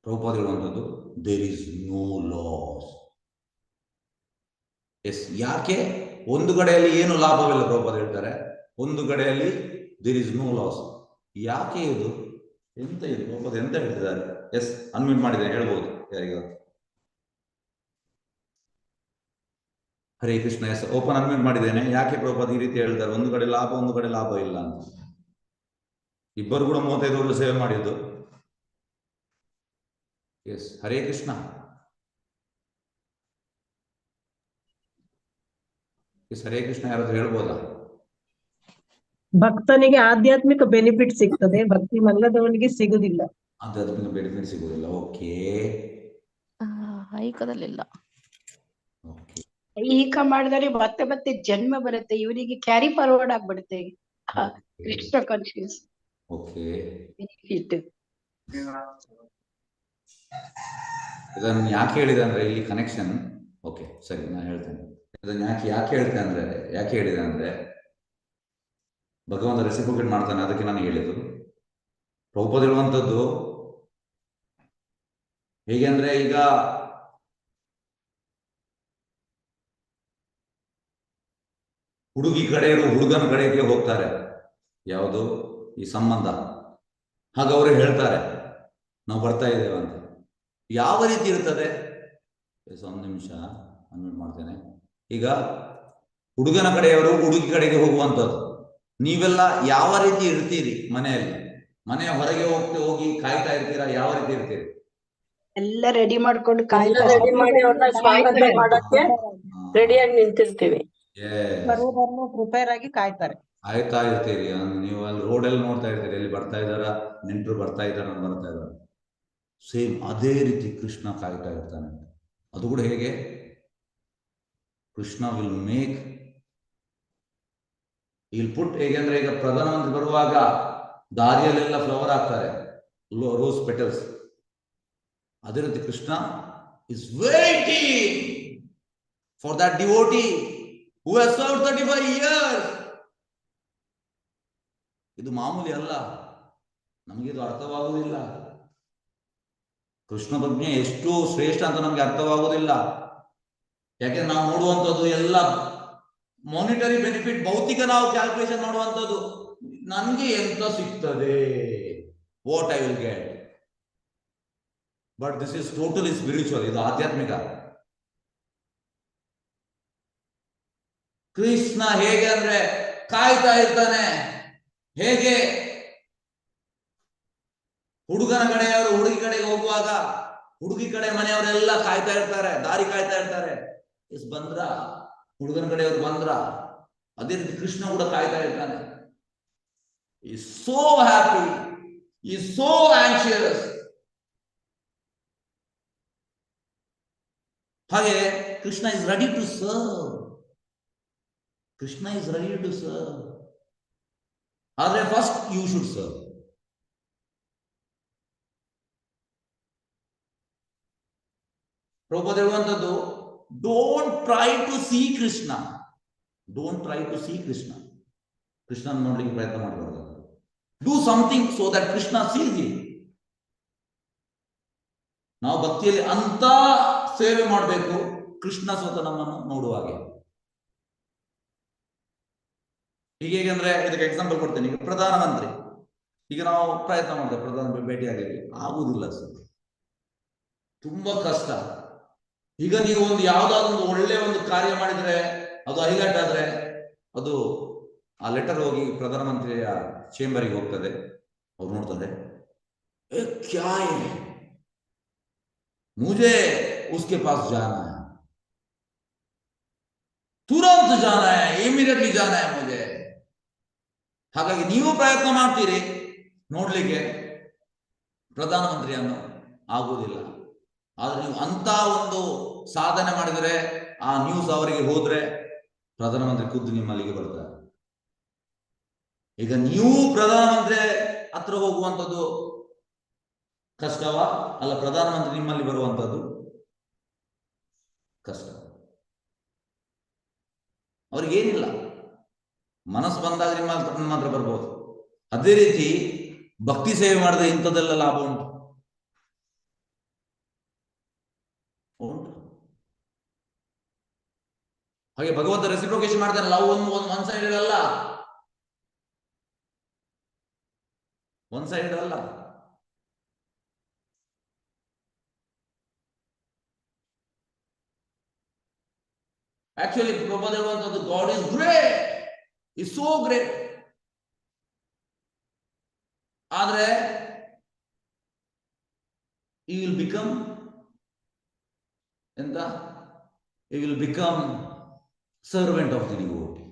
ಪ್ರಭುಪಾದ ಹೇಳುವಂಥದ್ದು there is no loss. Yes, ಯಾಕೆ? ಒಂದು ಕಡೆಯಲ್ಲಿ ಏನು ಲಾಭವಿಲ್ಲ, ಪ್ರಭುಪಾದ ಹೇಳ್ತಾರೆ. ಒಂದು ಕಡೆಯಲ್ಲಿ ದೇರ್ ಈಸ್ ನೋ ಲಾಸ್. ಯಾಕೆ ಇದು? ಎಂತ ಇದು ಪ್ರಭುಪಾದ ಎಂತ ಹೇಳ್ತಿದ್ದಾರೆ? ಎಸ್, ಅನ್ಮ್ಯೂಟ್ ಮಾಡಿದ್ದೇನೆ, ಹೇಳ್ಬೋದು ಯಾರಿಗಾದ್ರು. Hare Krishna. S, open unmute ಮಾಡಿದ್ದೇನೆ. ಯಾಕೆ ಪ್ರಭುಪಾದ ಈ ರೀತಿ ಹೇಳ್ತಾರೆ? ಒಂದು ಕಡೆ ಲಾಭ, ಒಂದು ಕಡೆ ಲಾಭ ಇಲ್ಲ ಅಂತ. ಇಬ್ಬರು ಕೂಡ 35 ವರ್ಷ ಸೇವೆ ಮಾಡಿದ್ದು. ಎಸ್, ಹರೇ ಕೃಷ್ಣ. ಎಸ್, ಹರೇ ಕೃಷ್ಣ. ಯಾರಾದ್ರೂ ಹೇಳ್ಬೋದಾ?
ಭಕ್ತನಿಗೆ ಆಧ್ಯಾತ್ಮಿಕ ಬೆನಿಫಿಟ್ ಸಿಗ್ತದೆ, ಭಕ್ತಿ ಮಲ್ಲದವನಿಗೆ ಸಿಗುದಿಲ್ಲ.
ಆಧ್ಯಾತ್ಮಿಕ ಬೆನಿಫಿಟ್ ಸಿಗುದಿಲ್ಲ. ಓಕೆ,
ಐಕದಲ್ಲಿಲ್ಲ.
ಓಕೆ,
ಐಹಿಕ ಮಾಡಿದರೆ ಮತ್ತೆ ಮತ್ತೆ ಜನ್ಮ ಬರುತ್ತೆ, ಇವರಿಗೆ ಕ್ಯಾರಿ ಫಾರ್ವರ್ಡ್ ಆಗ್ಬಿಡುತ್ತೆ ಕೃಷ್ಣ ಕಾನ್ಶಿಯಸ್
ಓಕೆ.
ಬೆನಿಫಿಟ್.
ಇದನ್ನು ಯಾಕೆ ಹೇಳಿದೆ ಅಂದ್ರೆ ಇಲ್ಲಿ ಕನೆಕ್ಷನ್. ಓಕೆ, ಸರಿ, ನಾನು ಹೇಳ್ತೇನೆ. ಇದನ್ನು ಯಾಕೆ ಹೇಳಿದೆ ಅಂದ್ರೆ ಭಗವಂತ ರೆಸಿಪ್ರೋಕೇಟ್ ಮಾಡ್ತಾನೆ, ಅದಕ್ಕೆ ನಾನು ಹೇಳಿದ್ದು. ಪ್ರಭುಪಾದ ಹೇಳುವಂಥದ್ದು ಹೇಗೆ ಅಂದ್ರೆ, ಈಗ ಹುಡುಗಿ ಕಡೆಯವರು ಹುಡುಗನ ಕಡೆಗೆ ಹೋಗ್ತಾರೆ, ಯಾವುದು ಈ ಸಂಬಂಧ. ಹಾಗ ಅವರು ಹೇಳ್ತಾರೆ ನಾವು ಬರ್ತಾ ಇದ್ದೇವೆ ಅಂತ. ಯಾವ ರೀತಿ ಇರ್ತದೆ? ಒಂದು ನಿಮಿಷ ಅನ್ಮ್ಯೂಟ್ ಮಾಡ್ತೇನೆ. ಈಗ ಹುಡುಗನ ಕಡೆಯವರು ಹುಡುಗಿ ಕಡೆಗೆ ಹೋಗುವಂಥದ್ದು. ನೀವೆಲ್ಲ ಯಾವ ರೀತಿ ಇರ್ತೀರಿ? ಮನೆಯ ಹೊರಗೆ ಹೋಗಿ ಕಾಯ್ತಾ ಇರ್ತೀರಾ? ಯಾವ ರೀತಿ ಇರ್ತೀರಿ?
ಎಲ್ಲ ರೆಡಿ ಮಾಡ್ಕೊಂಡು ಕಾಯ್ತಾ
ರೆಡಿ ಮಾಡಿ ಅವ್ರನ್ನ ಸ್ವಾಗತ ಮಾಡಕ್ಕೆ ರೆಡಿಯಾಗಿ ನಿಂತಿರ್ತೀವಿ.
ಬರುವುದನ್ನು ಪ್ರಿಪೇರ್ ಆಗಿ ಕಾಯ್ತಾರೆ.
ಕಾಯ್ತಾ ಇರ್ತೀರಿ. ನೀವು ಅಲ್ಲಿ ರೋಡಲ್ಲಿ ನೋಡ್ತಾ ಇರ್ತೀರಿ, ಎಲ್ಲಿ ಬರ್ತಾ ಇದ್ದಾರ, ನೆಂಟರು ಬರ್ತಾ ಇದ್ದಾರೆ. ಸೇಮ್ ಅದೇ ರೀತಿ ಕೃಷ್ಣ ಕಾಯ್ತಾ ಇರ್ತಾನೆ. ಅದು ಕೂಡ ಹೇಗೆ? ಕೃಷ್ಣ ವಿಲ್ ಮೇಕ್ ಪುಟ್. ಹೇಗೆಂದ್ರೆ, ಈಗ ಪ್ರಧಾನಮಂತ್ರಿ ಬರುವಾಗ ದಾರಿಯಲ್ಲೆಲ್ಲ ಫ್ಲವರ್ ಹಾಕ್ತಾರೆ, ರೋಸ್ ಪೆಟಲ್ಸ್. ಅದೇ ರೀತಿ Krishna is waiting for that devotee who has served 35 years. ಇದು ಮಾಮೂಲಿ ಅಲ್ಲ, ನಮಗಿದು ಅರ್ಥವಾಗುವುದಿಲ್ಲ. ಕೃಷ್ಣ ಪ್ರಜ್ಞೆ ಎಷ್ಟು ಶ್ರೇಷ್ಠ ಅಂತ ನಮ್ಗೆ ಅರ್ಥವಾಗುವುದಿಲ್ಲ. ಯಾಕೆ ನಾವು ನೋಡುವಂಥದ್ದು ಎಲ್ಲ ಮಾನಿಟರಿ ಬೆನಿಫಿಟ್, ಭೌತಿಕ ನಾವು ಕ್ಯಾಲ್ಕುಲೇಷನ್ ಮಾಡುವಂಥದ್ದು. ನನ್ಗೆ ಎಂತ ಸಿಗ್ತದೆ, what I will get. But this is totally spiritual, ಇದು ಆಧ್ಯಾತ್ಮಿಕ. ಕೃಷ್ಣ ಹೇಗೆ ಅಂದ್ರೆ ಕಾಯ್ತಾ ಇರ್ತಾನೆ. ಹೇಗೆ? ಹುಡುಗನ ಕಡೆಯವರು ಹುಡುಗಿ ಕಡೆಗೆ ಹೋಗುವಾಗ ಹುಡುಗಿ ಕಡೆ ಮನೆಯವರೆಲ್ಲ ಕಾಯ್ತಾ ಇರ್ತಾರೆ, ದಾರಿ ಕಾಯ್ತಾ ಇರ್ತಾರೆ. ಬಂದ್ರ ಹುಡುಗನ ಕಡೆಯವರು ಬಂದ್ರ. ಅದೇ ರೀತಿ ಕೃಷ್ಣ ಕೂಡ ಕಾಯ್ತಾ ಇರ್ತಾನೆ. Is so happy, is so anxious. ಹಾಗೆ Krishna is ready to serve. ಆದ್ರೆ first you should serve. Prabhupada ಹೇಳುವಂಥದ್ದು, don't try to see Krishna. ಕೃಷ್ಣನ ನೋಡ್ಲಿಕ್ಕೆ ಪ್ರಯತ್ನ ಮಾಡಬಾರ್ದು. Do something so that Krishna sees you. ನಾವು ಭಕ್ತಿಯಲ್ಲಿ ಅಂತ ಸೇವೆ ಮಾಡಬೇಕು, ಕೃಷ್ಣ ಸ್ವತಃ ನಮ್ಮನ್ನು ನೋಡುವ ಹಾಗೆ. ಹೀಗೇಗಂದ್ರೆ ಇದಕ್ಕೆ ಎಕ್ಸಾಂಪಲ್ ಕೊಡ್ತೇನೆ. ಈಗ ಪ್ರಧಾನಮಂತ್ರಿ, ಈಗ ನಾವು ಪ್ರಯತ್ನ ಮಾಡ್ತೇವೆ ಪ್ರಧಾನಮಂತ್ರಿ ಭೇಟಿ ಆಗಲಿಕ್ಕೆ, ಆಗುವುದಿಲ್ಲ ಸರ್, ತುಂಬಾ ಕಷ್ಟ. ಈಗ ನೀವು ಯಾವ್ದಾದ್ರು ಒಳ್ಳೆ ಒಂದು ಕಾರ್ಯ ಮಾಡಿದ್ರೆ, ಅದು ಹೈಲೈಟ್ ಆದ್ರೆ, ಅದು ಆ ಲೆಟರ್ ಹೋಗಿ ಪ್ರಧಾನಮಂತ್ರಿಯ ಚೇಂಬರಿಗೆ ಹೋಗ್ತದೆ. ಅವ್ರು ನೋಡ್ತಾರೆ, ಕ್ಯಾ ಹೈ, मुझे उसके पास जाना है, तुरंत जाना है, इमीडिएटली जाना है मुझे. ಹಾಗಾಗಿ ನೀವು ಪ್ರಯತ್ನ ಮಾಡ್ತೀರಿ ನೋಡ್ಲಿಕ್ಕೆ ಪ್ರಧಾನಮಂತ್ರಿಯನ್ನು, ಆಗುವುದಿಲ್ಲ. ಆದ್ರೆ ನೀವು ಅಂತ ಒಂದು ಸಾಧನೆ ಮಾಡಿದರೆ ಆ ನ್ಯೂಸ್ ಅವರಿಗೆ ಹೋದ್ರೆ ಪ್ರಧಾನಮಂತ್ರಿ ಖುದ್ದು ನಿಮ್ಮಲ್ಲಿಗೆ ಬರ್ತಾರೆ. ಈಗ ನೀವು ಪ್ರಧಾನಮಂತ್ರಿ ಹತ್ರ ಹೋಗುವಂಥದ್ದು ಕಷ್ಟವಾ? ಅಲ್ಲ, ಪ್ರಧಾನಮಂತ್ರಿ ನಿಮ್ಮಲ್ಲಿ ಬರುವಂಥದ್ದು ಕಷ್ಟ. ಅವ್ರಿಗೇನಿಲ್ಲ, ಮನಸ್ಸು ಬಂದಾಗ ನಿಮ್ಮ ಹತ್ರ ಬರ್ಬೋದು. ಅದೇ ರೀತಿ ಭಕ್ತಿ ಸೇವೆ ಮಾಡಿದ್ರೆ ಇಂಥದ್ದೆಲ್ಲ ಲಾಭ ಉಂಟು. ಹಾಗೆ ಭಗವಂತ ರೆಸಿಪ್ರೊಕೇಶನ್ ಮಾಡ್ತಾನೆ. ಲವ್ ಒನ್ ಸೈಡೆಡ್ ಅಲ್ಲ, ಒನ್ ಸೈಡೆಡ್ ಅಲ್ಲ. ಆಕ್ಚುಲಿ ಪ್ರಭುಪಾದ ಹೇಳುವಂಥದ್ದು, God is great, is so great. ಆದ್ರೆ ಯು ವಿಲ್ ಬಿಕಮ್ ಎಂತ? You will become servant of the devotee.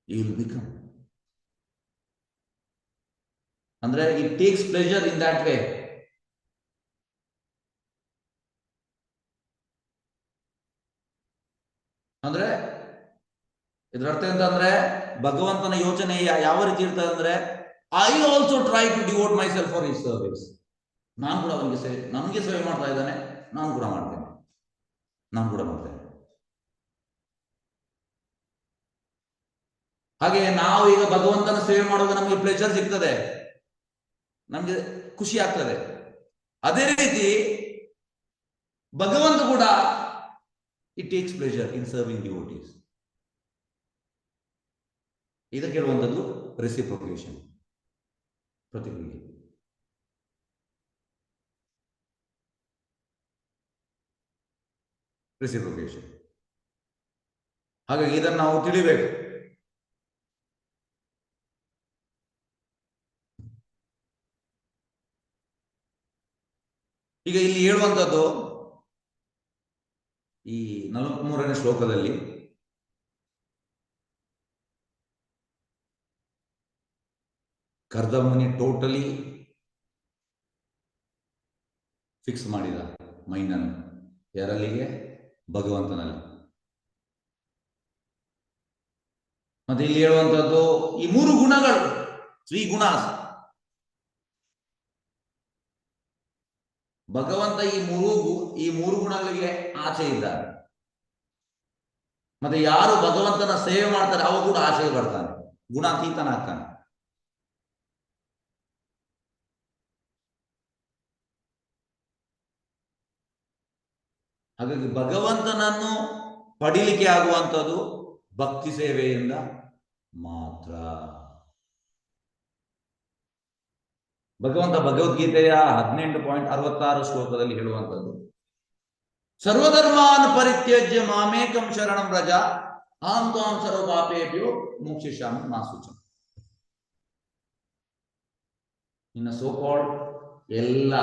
You will become, ಅಂದ್ರೆ it takes pleasure in that way. ಅಂದ್ರೆ ಇದರ ಅರ್ಥ ಎಂತಂದ್ರೆ, ಭಗವಂತನ ಯೋಚನೆ ಯಾವ ರೀತಿ ಇರ್ತದೆ ಅಂದ್ರೆ, I also try to devote myself for his service. ನಾನು ಕೂಡ ಅವನಿಗೆ ನಮಗೆ ಸೇವೆ ಮಾಡ್ತಾ ಇದ್ದಾನೆ, ನಾನು ಕೂಡ ಮಾಡ್ತೇನೆ, ನಾನು ಕೂಡ ಮಾಡ್ತೇನೆ. ಹಾಗೆ ನಾವು ಈಗ ಭಗವಂತನ ಸೇವೆ ಮಾಡುವಾಗ ನಮಗೆ ಪ್ಲೆಜರ್ ಸಿಗ್ತದೆ, ನಮ್ಗೆ ಖುಷಿ ಆಗ್ತದೆ. ಅದೇ ರೀತಿ ಭಗವಂತ ಕೂಡ it takes pleasure in serving devotees. ಇದಕ್ಕೆ ಹೇಳುವಂಥದ್ದು ರೆಸಿಪ್ರೊಕೇಶನ್, ಪ್ರತಿಕ್ರಿಯೆ. ರೆಸಿಪ್ರೊಕೇಶನ್. ಹಾಗಾಗಿ ಇದನ್ನು ನಾವು ತಿಳಿಬೇಕು. ಈಗ ಇಲ್ಲಿ ಹೇಳುವಂಥದ್ದು ಈ 43ನೇ ಶ್ಲೋಕದಲ್ಲಿ ಕರ್ದಮುನಿ ಟೋಟಲಿ ಫಿಕ್ಸ್ ಮಾಡಿದ ಮೈಂಡನ್ನು ಯಾರಲ್ಲಿಗೆ? ಭಗವಂತನಲ್ಲಿ. ಮತ್ತೆ ಇಲ್ಲಿ ಹೇಳುವಂಥದ್ದು ಈ 3 ಗುಣಗಳು, 3 ಗುಣಾಸ್. ಭಗವಂತ ಈ ಮೂರು ಗುಣಗಳಿಗೆ ಆಚೆ ಇದ್ದಾರೆ. ಮತ್ತೆ ಯಾರು ಭಗವಂತನ ಸೇವೆ ಮಾಡ್ತಾರೆ ಅವ ಕೂಡ ಆಚೆಗೆ ಬರ್ತಾನೆ, ಗುಣಾತೀತನಾಗ್ತಾನೆ. ಹಾಗಾಗಿ ಭಗವಂತನನ್ನು ಪಡಿಲಿಕ್ಕೆ ಆಗುವಂಥದ್ದು ಭಕ್ತಿ ಸೇವೆಯಿಂದ ಮಾತ್ರ. ಭಗವಂತ ಭಗವದ್ಗೀತೆಯ 18.66 ಶ್ಲೋಕದಲ್ಲಿ ಹೇಳುವಂಥದ್ದು, ಸರ್ವಧರ್ಮಾನ್ ಪರಿತ್ಯಜ್ಯ ಮಾಮೇಕಂ ಶರಣಂ ವ್ರಜ ಅಹಂ ತ್ವಾಂ ಸರ್ವ ಪಾಪೇಭ್ಯೋ ಮೋಕ್ಷಯಿಷ್ಯಾಮಿ ಮಾ ಶುಚಃ. ಇನ್ನ ಸೋಕಾಲ್ಡ್ ಎಲ್ಲ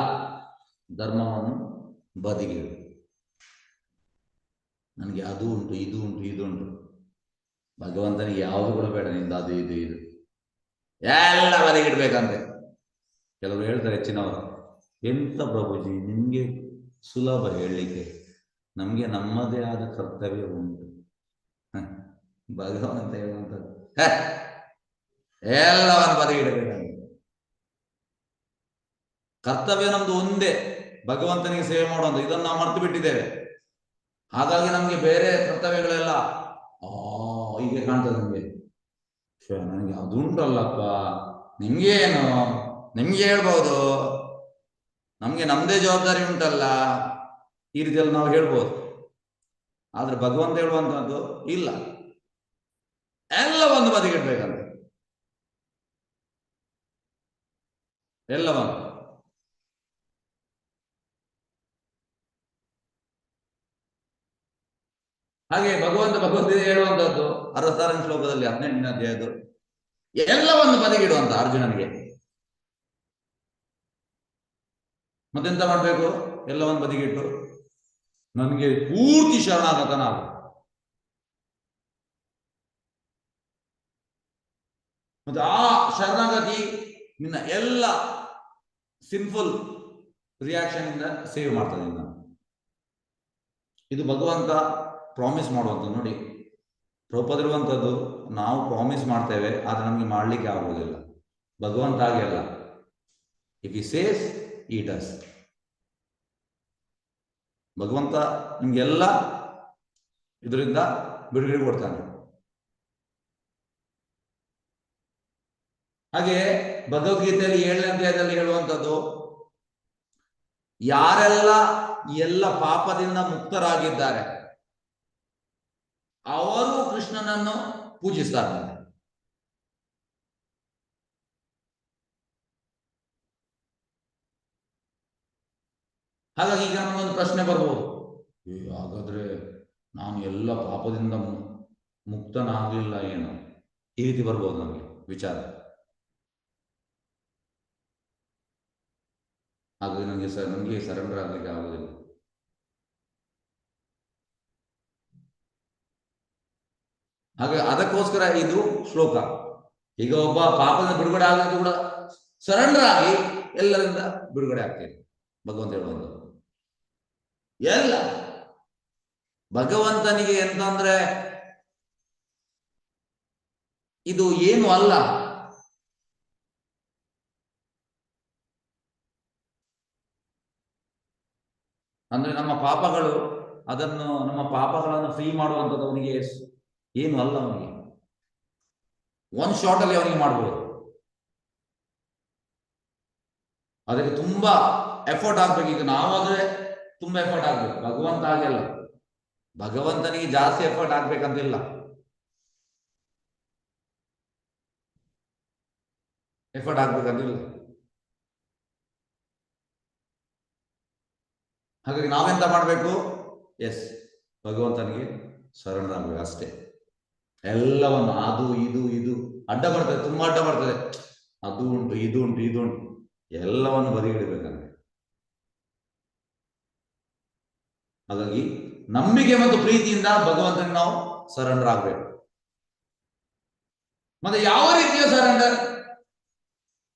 ಧರ್ಮವನ್ನು ಬದಿಗಿಡು, ನನಗೆ ಅದು ಉಂಟು, ಇದು ಉಂಟು, ಇದು ಉಂಟು. ಭಗವಂತನಿಗೆ ಯಾವುದು ಕೂಡ ಬೇಡ, ನಿಂದ ಅದು ಇದು ಇದು ಎಲ್ಲ ಬದಿಗಿಡ್ಬೇಕಂತೆ. ಕೆಲವರು ಹೇಳ್ತಾರೆ, ಹೆಚ್ಚಿನವರು, ಎಂತ ಪ್ರಭುಜಿ ನಿಮ್ಗೆ ಸುಲಭ ಹೇಳಲಿಕ್ಕೆ, ನಮ್ಗೆ ನಮ್ಮದೇ ಆದ ಕರ್ತವ್ಯ ಉಂಟು. ಭಗವಂತ ಹೇಳುವಂಥದ್ದು ಎಲ್ಲವನ್ನು ಬದಿಗಿಡಬೇಕಂತ. ಕರ್ತವ್ಯ ನಮ್ದು ಒಂದೇ, ಭಗವಂತನಿಗೆ ಸೇವೆ ಮಾಡುವಂತ. ಇದನ್ನು ನಾವು ಮರ್ತು ಬಿಟ್ಟಿದ್ದೇವೆ. ಹಾಗಾಗಿ ನಮ್ಗೆ ಬೇರೆ ಕರ್ತವ್ಯಗಳೆಲ್ಲ ಹೀಗೆ ಕಾಣ್ತದೆ. ನಮ್ಗೆ ನನಗೆ ಅದು ಉಂಟಲ್ಲಪ್ಪ, ನಿಮ್ಗೇನು, ನಿಮ್ಗೆ ಹೇಳ್ಬೋದು, ನಮ್ಗೆ ನಮ್ದೇ ಜವಾಬ್ದಾರಿ ಉಂಟಲ್ಲ, ಈ ರೀತಿಯಲ್ಲಿ ನಾವು ಹೇಳ್ಬೋದು. ಆದ್ರೆ ಭಗವಂತ ಹೇಳುವಂತದ್ದು ಇಲ್ಲ, ಎಲ್ಲವನ್ನು ಬದಿಗಿಡ್ಬೇಕಂತೆ, ಎಲ್ಲವನ್ನು. ಹಾಗೆ ಭಗವಂತ ಭಗವದ್ಗೀತೆ ಹೇಳುವಂತದ್ದು 66ನೇ ಶ್ಲೋಕದಲ್ಲಿ 18ನೇ ಅಧ್ಯಾಯದ್ದು, ಎಲ್ಲವನ್ನು ಬದಿಗಿಡುವಂತ ಅರ್ಜುನನಿಗೆ. ಮತ್ತೆಂತ ಮಾಡ್ಬೇಕು? ಎಲ್ಲವನ್ನು ಬದಿಗಿಟ್ಟು ನನಗೆ ಪೂರ್ತಿ ಶರಣಾಗತನಾಗು. ಮತ್ತೆ ಆ ಶರಣಾಗತಿ ನಿನ್ನ ಎಲ್ಲ ಸಿಂಪಲ್ ರಿಯಾಕ್ಷನ್ ಇಂದ ಸೇವ್ ಮಾಡ್ತದೆ ನಿನ್ನ. ಇದು ಭಗವಂತ ಪ್ರಾಮಿಸ್ ಮಾಡುವಂತ. ನೋಡಿ, ಪ್ರಭುಪಾದರಿರುವಂಥದ್ದು ನಾವು ಪ್ರಾಮಿಸ್ ಮಾಡ್ತೇವೆ, ಆದ್ರೆ ನಮಗೆ ಮಾಡ್ಲಿಕ್ಕೆ ಆಗುವುದಿಲ್ಲ. ಭಗವಂತ ಹಾಗೆ ಅಲ್ಲ. If he says he does. ಭಗವಂತ ನಿಮ್ಗೆಲ್ಲ ಇದರಿಂದ ಬಿಡುಗಡೆ ಕೊಡ್ತಾನೆ. ಹಾಗೆ ಭಗವದ್ಗೀತೆಯಲ್ಲಿ 7ನೇ ಅಧ್ಯಾಯದಲ್ಲಿ ಹೇಳುವಂಥದ್ದು, ಯಾರೆಲ್ಲ ಎಲ್ಲ ಪಾಪದಿಂದ ಮುಕ್ತರಾಗಿದ್ದಾರೆ ಅವರು ಕೃಷ್ಣನನ್ನು ಪೂಜಿಸ್ತಾರೆ. ಹಾಗಾಗಿ ಈಗ ನಮಗೊಂದು ಪ್ರಶ್ನೆ ಬರ್ಬೋದು, ಹಾಗಾದ್ರೆ ನಾನು ಎಲ್ಲ ಪಾಪದಿಂದ ಮುಕ್ತನಾಗಲಿಲ್ಲ ಏನು? ಈ ರೀತಿ ಬರ್ಬೋದು ನಮಗೆ ವಿಚಾರ. ಹಾಗಾಗಿ ನನಗೆ ಸರೆಂಡರ್ ಆಗಲಿಕ್ಕೆ ಆಗುದಿಲ್ಲ. ಹಾಗೆ ಅದಕ್ಕೋಸ್ಕರ ಇದು ಶ್ಲೋಕ. ಈಗ ಒಬ್ಬ ಪಾಪದಿಂದ ಬಿಡುಗಡೆ ಆಗಲಿಕ್ಕೆ ಕೂಡ ಸರೆಂಡರ್ ಆಗಿ ಎಲ್ಲರಿಂದ ಬಿಡುಗಡೆ ಆಗ್ತೇನೆ ಭಗವಂತ ಹೇಳುವಂಥದ್ದು. ಎಲ್ಲ ಭಗವಂತನಿಗೆ ಎಂತಂದ್ರೆ ಇದು ಏನು ಅಲ್ಲ. ಅಂದ್ರೆ ನಮ್ಮ ಪಾಪಗಳು, ನಮ್ಮ ಪಾಪಗಳನ್ನು ಫ್ರೀ ಮಾಡುವಂಥದ್ದು ಅವನಿಗೆ ಏನು ಅಲ್ಲ. ಅವನಿಗೆ ಒನ್ ಶಾಟ್ ಅಲ್ಲಿ ಅವನಿಗೆ ಮಾಡ್ಬೋದು. ಅದಕ್ಕೆ ತುಂಬಾ ಎಫರ್ಟ್ ಆಗ್ಬೇಕು. ಈಗ ನಾವಾದ್ರೆ ತುಂಬಾ ಎಫರ್ಟ್ ಆಗ್ಬೇಕು, ಭಗವಂತ ಹಾಗೆಲ್ಲ. ಭಗವಂತನಿಗೆ ಜಾಸ್ತಿ ಎಫರ್ಟ್ ಆಗ್ಬೇಕಂತಿಲ್ಲ. ಎಫರ್ಟ್ ಆಗ್ಬೇಕಂತಿಲ್ಲ. ಹಾಗಾಗಿ ನಾವೆಂತ ಮಾಡ್ಬೇಕು? ಎಸ್, ಭಗವಂತನಿಗೆ ಸರೆಂಡರ್ ಆಗ್ಬೇಕು ಅಷ್ಟೇ. ಎಲ್ಲವನ್ನು ಅದು ಇದು ಅಡ್ಡ ಬರ್ತದೆ, ತುಂಬಾ ಅಡ್ಡ ಬರ್ತದೆ. ಅದು ಉಂಟು, ಇದು ಉಂಟು, ಎಲ್ಲವನ್ನು ಬದಿಗಿಡಬೇಕಂದ್ರೆ. ಹಾಗಾಗಿ ನಂಬಿಕೆ ಮತ್ತು ಪ್ರೀತಿಯಿಂದ ಭಗವಂತನಿಗೆ ನಾವು ಸರೆಂಡರ್ ಆಗ್ಬೇಕು. ಮತ್ತೆ ಯಾವ ರೀತಿಯ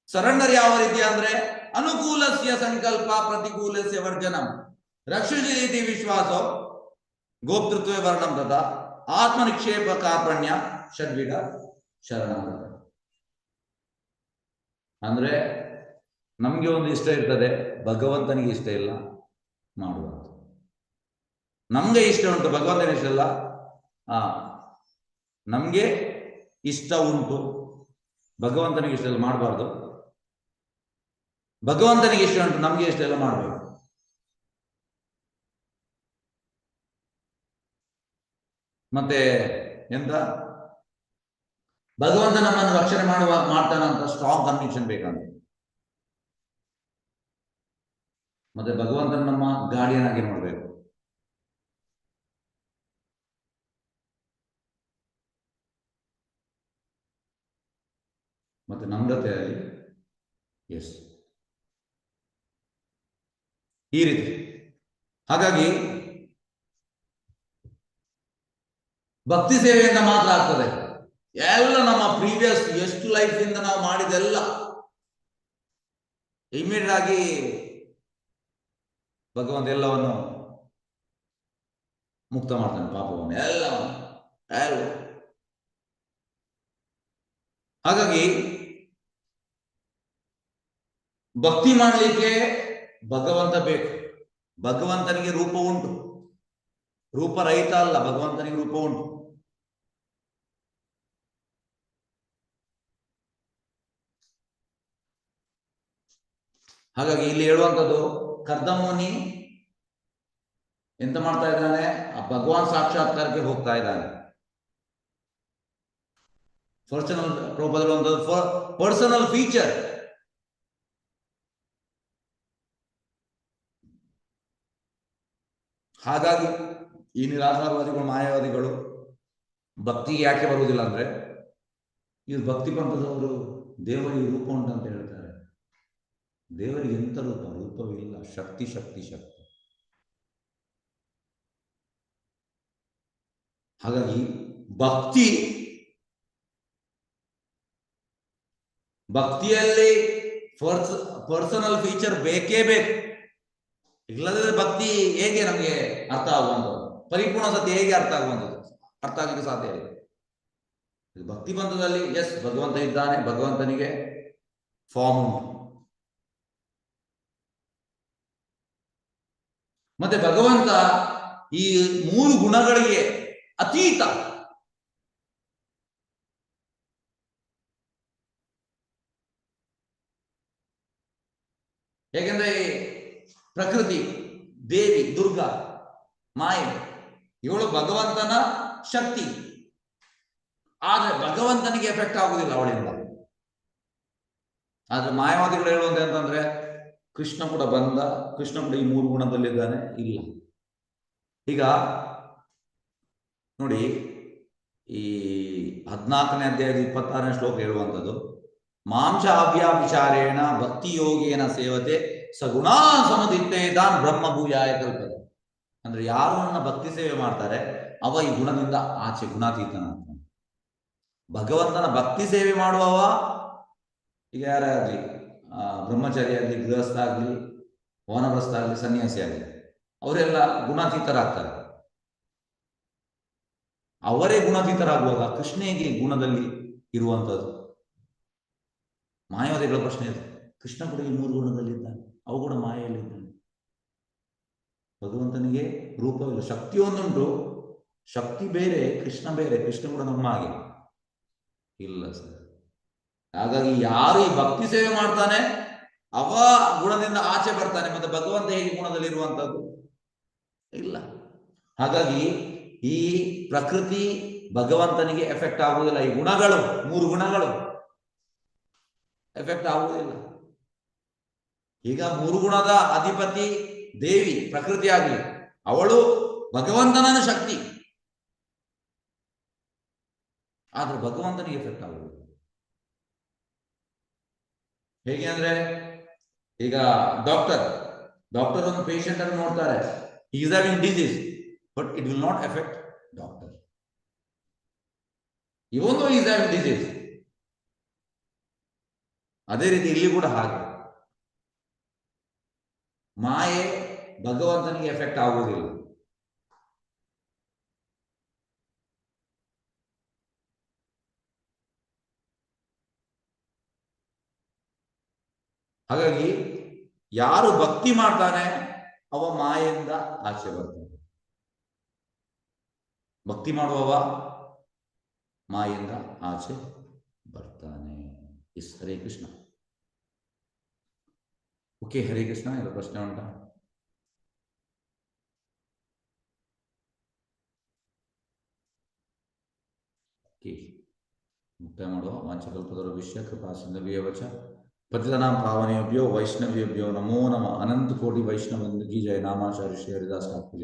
ಸರೆಂಡರ್ ಯಾವ ರೀತಿಯ ಅಂದ್ರೆ, ಅನುಕೂಲಸ್ಯ ಸಂಕಲ್ಪ ಪ್ರತಿಕೂಲಸ್ಯ ವರ್ಜನಂ ರಕ್ಷುಜೀತಿ ವಿಶ್ವಾಸ ಗೋಪ್ತೃತ್ವ ವರ್ಣಂ ತಥಾ ಆತ್ಮನಿಕ್ಷೇಪ ಕಾರ್ಪಣ್ಯ ಷಡ್ವಿಧ ಶರಣಾಗತ. ಅಂದ್ರೆ ನಮ್ಗೆ ಒಂದು ಇಷ್ಟ ಇರ್ತದೆ, ಭಗವಂತನಿಗೆ ಇಷ್ಟ ಇಲ್ಲ ಮಾಡುವಂತ. ನಮ್ಗೆ ಇಷ್ಟ ಉಂಟು, ಭಗವಂತನಿಗೆ ಇಷ್ಟ ಇಲ್ಲ. ನಮ್ಗೆ ಇಷ್ಟ ಉಂಟು, ಭಗವಂತನಿಗೆ ಇಷ್ಟ ಇಲ್ಲ ಮಾಡಬಾರ್ದು. ಭಗವಂತನಿಗೆ ಇಷ್ಟ ಉಂಟು, ನಮ್ಗೆ ಇಷ್ಟ ಇಲ್ಲ ಮಾಡಬೇಕು. ಮತ್ತೆ ಎಂತ, ಭಗವಂತ ನಮ್ಮನ್ನು ರಕ್ಷಣೆ ಮಾಡ್ತಾನಂತ ಸ್ಟ್ರಾಂಗ್ ಕನ್ವಿಕ್ಷನ್ ಬೇಕಂತ. ಮತ್ತೆ ಭಗವಂತನ ನಮ್ಮ ಗಾರ್ಡಿಯನ್ ಆಗಿ ನೋಡ್ಬೇಕು. ಮತ್ತೆ ನಮ್ರತೆಯಲ್ಲಿ ಎಸ್, ಈ ರೀತಿ. ಹಾಗಾಗಿ ಭಕ್ತಿ ಸೇವೆಯಿಂದ ಮಾತ್ರ ಆಗ್ತದೆ. ಎಲ್ಲ ನಮ್ಮ ಪ್ರೀವಿಯಸ್ ಎಷ್ಟು ಲೈಫ್ ಇಂದ ನಾವು ಮಾಡಿದೆಲ್ಲ ಇಮಿಡಿಯೇಟ್ ಆಗಿ ಭಗವಂತ ಎಲ್ಲವನ್ನು ಮುಕ್ತ ಮಾಡ್ತಾನೆ, ಪಾಪವನ್ನು ಎಲ್ಲವನ್ನು. ಹಾಗಾಗಿ ಭಕ್ತಿ ಮಾಡಲಿಕ್ಕೆ ಭಗವಂತ ಬೇಕು. ಭಗವಂತನಿಗೆ ರೂಪ ಉಂಟು, ರೂಪರಹಿತ ಅಲ್ಲ, ಭಗವಂತನಿಗೆ ರೂಪ ಉಂಟು. ಹಾಗಾಗಿ ಇಲ್ಲಿ ಹೇಳುವಂಥದ್ದು, ಕರ್ದಮುನಿ ಎಂತ ಮಾಡ್ತಾ ಇದ್ದಾನೆ? ಆ ಭಗವಾನ್ ಸಾಕ್ಷಾತ್ಕಾರಕ್ಕೆ ಹೋಗ್ತಾ ಇದ್ದಾನೆ. Personal feature. ಹಾಗಾಗಿ ಈ ನಿರಾಕಾರವಾದಿಗಳು, ಮಾಯಾವಾದಿಗಳು ಭಕ್ತಿಗೆ ಯಾಕೆ ಬರುವುದಿಲ್ಲ ಅಂದ್ರೆ, ಇವ್ರು ಭಕ್ತಿ ಪಂಥದವರು ದೇವರಿಗೆ ರೂಪ ಉಂಟಂತ ಹೇಳ್ತಾರೆ. ದೇವರಿಗೆ ಎಂತ ರೂಪವಿಲ್ಲ. ಶಕ್ತಿ ಶಕ್ತಿ ಶಕ್ತಿ. ಹಾಗಾಗಿ ಭಕ್ತಿ ಭಕ್ತಿಯಲ್ಲಿ ಪರ್ಸನಲ್ ಫೀಚರ್ ಬೇಕೇ ಬೇಕು. ಇಲ್ಲದ್ರೆ ಭಕ್ತಿ ಹೇಗೆ ನಮಗೆ ಅರ್ಥ ಆಗುವಂಥದ್ದು, ಪರಿಪೂರ್ಣ ಸತ್ಯ ಹೇಗೆ ಅರ್ಥ ಆಗುವಂಥದ್ದು? ಅರ್ಥ ಆಗಲಿಕ್ಕೆ ಸಾಧ್ಯ ಇಲ್ಲ. ಭಕ್ತಿ ಬಂಧದಲ್ಲಿ ಎಸ್, ಭಗವಂತ ಇದ್ದಾನೆ, ಭಗವಂತನಿಗೆ ಫಾರ್ಮ್ ಉಂಟು. ಮತ್ತೆ ಭಗವಂತ ಈ 3 ಗುಣಗಳಿಗೆ ಅತೀತ. ಹೇಗೆಂದ್ರೆ ಪ್ರಕೃತಿ, ದೇವಿ, ದುರ್ಗಾ, ಮಾಯೆ, ಇವಳು ಭಗವಂತನ ಶಕ್ತಿ. ಆದ್ರೆ ಭಗವಂತನಿಗೆ ಎಫೆಕ್ಟ್ ಆಗುದಿಲ್ಲ ಅವಳಿಂದ. ಆದ್ರೆ ಮಾಯಾವಾದಿಗಳು ಹೇಳುವಂತ ಅಂತಂದ್ರೆ ಕೃಷ್ಣ ಕೂಡ ಬಂದ, ಕೃಷ್ಣ ಕೂಡ ಈ 3 ಗುಣದಲ್ಲಿದ್ದಾನೆ. ಇಲ್ಲ. ಈಗ ನೋಡಿ, ಈ 14ನೇ ಅಧ್ಯಾಯದ 26ನೇ ಶ್ಲೋಕ ಹೇಳುವಂಥದ್ದು, ಮಾಂಸ ಅವ್ಯಾಭಿಚಾರೇಣ ಭಕ್ತಿ ಯೋಗೇನ ಸೇವತೆ ಸಗುಣಾ ಸಮದಿತ್ತೇತಾನ್ ಬ್ರಹ್ಮ ಭೂಯಾಯ ಕಲ್ಪತೆ. ಅಂದ್ರೆ ಯಾರು ನನ್ನ ಭಕ್ತಿ ಸೇವೆ ಮಾಡ್ತಾರೆ ಅವ ಈ ಗುಣದಿಂದ ಆಚೆ ಗುಣಾತೀತನ. ಭಗವಂತನ ಭಕ್ತಿ ಸೇವೆ ಮಾಡುವವ, ಈಗ ಯಾರಾಗ್ಲಿ ಬ್ರಹ್ಮಚಾರಿ ಆಗಲಿ, ಗೃಹಸ್ಥ ಆಗಲಿ, ವನಪ್ರಸ್ಥ ಆಗಲಿ, ಸನ್ಯಾಸಿ ಆಗಲಿ, ಅವರೆಲ್ಲ ಗುಣಾತೀತರಾಗ್ತಾರೆ. ಅವರೇ ಗುಣಾತೀತರಾಗುವಾಗ ಕೃಷ್ಣ ಹೇಗೆ ಗುಣದಲ್ಲಿ ಇರುವಂಥದ್ದು? ಮಾಯಾವಾದಿಗಳ ಪ್ರಶ್ನೆ ಇದೆ. ಕೃಷ್ಣ ಕೂಡ ಈ 3 ಗುಣದಲ್ಲಿದ್ದಾನೆ, ಅವು ಕೂಡ ಮಾಯೆಯಲ್ಲಿದ್ದಾನೆ. ಭಗವಂತನಿಗೆ ರೂಪವಿಲ್ಲ, ಶಕ್ತಿ ಒಂದುಂಟು, ಶಕ್ತಿ ಬೇರೆ, ಕೃಷ್ಣ ಬೇರೆ. ಕೃಷ್ಣ ಕೂಡ ನಮ್ಮ ಹಾಗೆ ಇಲ್ಲ ಸರ್. ಹಾಗಾಗಿ ಯಾರು ಈ ಭಕ್ತಿ ಸೇವೆ ಮಾಡ್ತಾನೆ ಅವ ಗುಣದಿಂದ ಆಚೆ ಬರ್ತಾನೆ. ಮತ್ತೆ ಭಗವಂತ ಹೇಗೆ ಗುಣದಲ್ಲಿ ಇರುವಂತದ್ದು? ಇಲ್ಲ. ಹಾಗಾಗಿ ಈ ಪ್ರಕೃತಿ ಭಗವಂತನಿಗೆ ಎಫೆಕ್ಟ್ ಆಗುವುದಿಲ್ಲ. ಈ ಗುಣಗಳು, 3 ಗುಣಗಳು ಎಫೆಕ್ಟ್ ಆಗುವುದಿಲ್ಲ. ಈಗ 3 ಗುಣದ ಅಧಿಪತಿ ದೇವಿ, ಪ್ರಕೃತಿ ಆಗಲಿ, ಅವಳು ಭಗವಂತನ ಶಕ್ತಿ. ಆದ್ರೆ ಭಗವಂತನಿಗೆ ಎಫೆಕ್ಟ್ ಆಗುವುದು ಹೇಗೆ ಅಂದ್ರೆ, ಈಗ ಡಾಕ್ಟರ್ ಒಂದು ಪೇಷಂಟ್ ಅನ್ನು ನೋಡ್ತಾರೆ, is having disease, but it will not affect doctor even though is having disease. ಅದೇ ರೀತಿ ಇಲ್ಲಿ ಕೂಡ ಹಾಗೆ ಮಾಯೆ ಭಗವಂತನಿಗೆ ಎಫೆಕ್ಟ್ ಆಗುವುದಿಲ್ಲ. ಹಾಗಾಗಿ ಯಾರು ಭಕ್ತಿ ಮಾಡ್ತಾನೆ ಅವ ಮಾಯೆಯಿಂದ ಆಚೆ ಬರ್ತಾನೆ. ಭಕ್ತಿ ಮಾಡುವವ ಮಾಯೆಯಿಂದ ಆಚೆ ಬರ್ತಾನೆ. ಹರೇ ಕೃಷ್ಣ. ಓಕೆ, ಹರೇ ಕೃಷ್ಣ. ಎಲ್ಲ ಪ್ರಶ್ನೆ ಉಂಟಾ? ಮುಕ್ತಾಯ ಮಾಡುವ. ವಾಂಛಕಲ್ಪತರುಭ್ಯಶ್ಚ ಕೃಪಾ ಸಿಂಧುಭ್ಯೇವ ಚ ಪತಿತಾನಾಂ ಪಾವನೇಭ್ಯೋ ವೈಷ್ಣವೇಭ್ಯೋ ನಮೋ ನಮಃ. ಅನಂತ ಕೋಟಿ ವೈಷ್ಣವ वृंद की जय. नामाचार्य श्री हरिदास ठाकुर।